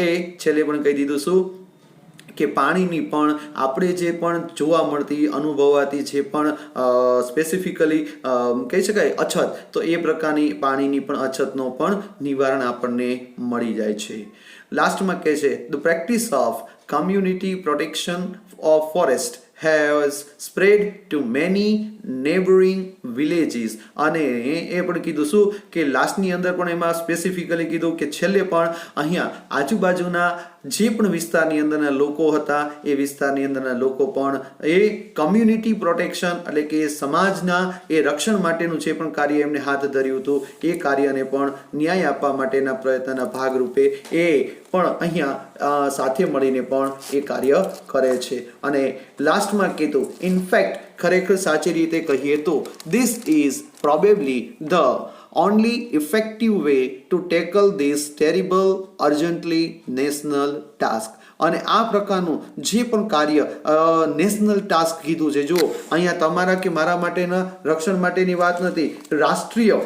એ છેલ્લે પણ કહી દીધું શું કે પાણીની પણ આપણે જે પણ જોવા મળતી અનુભવાતી જે પણ સ્પેસિફિકલી કહી શકાય અછત, તો એ પ્રકારની પાણીની પણ અછતનો પણ નિવારણ આપણને મળી જાય છે. લાસ્ટમાં કહે છે the practice of community protection of forest has spread to many neighboring villages. અને એ પણ કીધું શું કે લાસ્ટની અંદર પણ એમાં સ્પેસિફિકલી કીધું કે છેલ્લે પણ અહીંયા આજુબાજુના જે પણ વિસ્તારની અંદરના લોકો હતા એ વિસ્તારની અંદરના લોકો પણ એ કમ્યુનિટી પ્રોટેક્શન એટલે કે સમાજના એ રક્ષણ માટેનું જે પણ કાર્ય એમને હાથ ધર્યું હતું એ કાર્યને પણ ન્યાય આપવા માટેના પ્રયત્નના ભાગરૂપે એ પણ અહીંયા સાથે મળીને પણ એ કાર્ય કરે છે. અને લાસ્ટમાં કીધું ઇનફેક્ટ ખરેખર સાચી રીતે કહીએ તો this is probably the only effective way to tackle this terrible urgently national task. અને આ પ્રકારનું જે પણ કાર્ય નેશનલ ટાસ્ક કીધું છે, જો અહીંયા તમારા કે મારા માટેના રક્ષણ માટેની વાત નથી, રાષ્ટ્રીય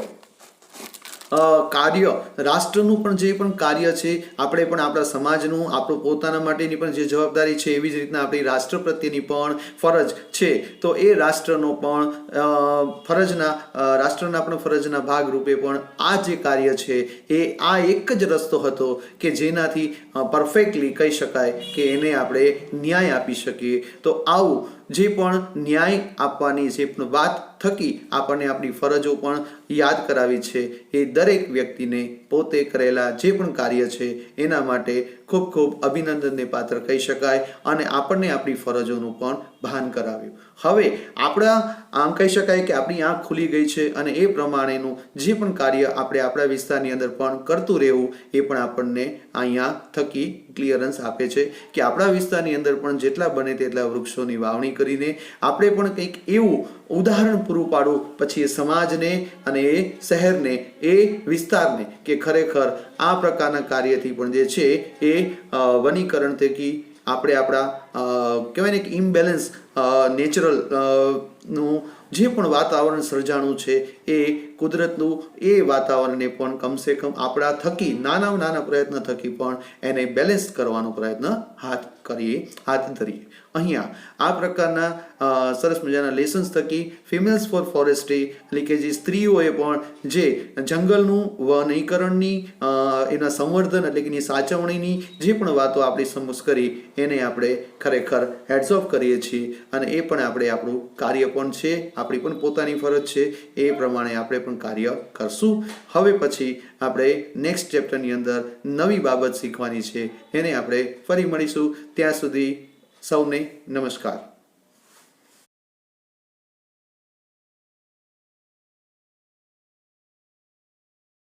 કાર્ય, રાષ્ટ્રનું પણ જે પણ કાર્ય છે, આપણે પણ આપણા સમાજનું આપણું પોતાના માટેની પણ જે જવાબદારી છે એવી જ રીતના આપણી રાષ્ટ્ર પ્રત્યેની પણ ફરજ છે. તો એ રાષ્ટ્રનો પણ રાષ્ટ્રના પણ ફરજના ભાગરૂપે પણ આ જે કાર્ય છે એ આ એક જ રસ્તો હતો કે જેનાથી પરફેક્ટલી કહી શકાય કે એને આપણે ન્યાય આપી શકીએ. તો આવું જે પણ ન્યાય આપવાની જે પણ વાત થકી આપણને આપણી ફરજો પણ યાદ કરાવી છે એ દરેક વ્યક્તિને પોતે કરેલા જે પણ કાર્ય છે એના માટે ખૂબ ખૂબ અભિનંદનને પાત્ર કહી શકાય. અને આપણને આપણી ફરજોનું પણ ભાન કરાવ્યું. હવે આપણા આમ કહી શકાય કે આપણી આંખ ખુલી ગઈ છે અને એ પ્રમાણેનું જે પણ કાર્ય આપણે આપણા વિસ્તારની અંદર પણ કરતું રહેવું એ પણ આપણને અહીંયા થકી ક્લિયરન્સ આપે છે કે આપણા વિસ્તારની અંદર પણ જેટલા બને તેટલા વૃક્ષોની વાવણી કરીને આપણે પણ કંઈક એવું ઉદાહરણ પૂરું પાડવું પછી એ સમાજને અને એ શહેરને એ વિસ્તારને કે ખરેખર આ પ્રકારના કાર્યથી પણ જે છે એ વનીકરણ થકી આપણે આપણા કહેવાય ને કે ઇમ્બેલેન્સ નેચરલ નું જે પણ વાતાવરણ સર્જાણું છે એ કુદરતનું એ વાતાવરણને પણ કમસે કમ આપણા થકી નાના પ્રયત્ન થકી પણ એને બેલેન્સ કરવાનો પ્રયત્ન હાથ ધરીએ. અહીંયા આ પ્રકારના સરસ મજાના લેસન્સ થકી ફિમેલ્સ ફોર ફોરેસ્ટ્રી એટલે કે જે સ્ત્રીઓએ પણ જે જંગલનું વનીકરણની એના સંવર્ધન એટલે કે એની સાચવણીની જે પણ વાતો આપણી સમક્ષ કરી એને આપણે ખરેખર હેડ્સ ઓફ કરીએ છીએ. અને એ પણ આપણે આપણું કાર્ય પણ છે, આપણી પણ પોતાની ફરજ છે, એ પ્રમાણે આપણે પણ કાર્ય કરશું. હવે પછી આપણે નેક્સ્ટ ચેપ્ટરની અંદર નવી બાબત શીખવાની છે, એને આપણે ફરી મળીશું. ત્યાં સુધી સૌને નમસ્કાર.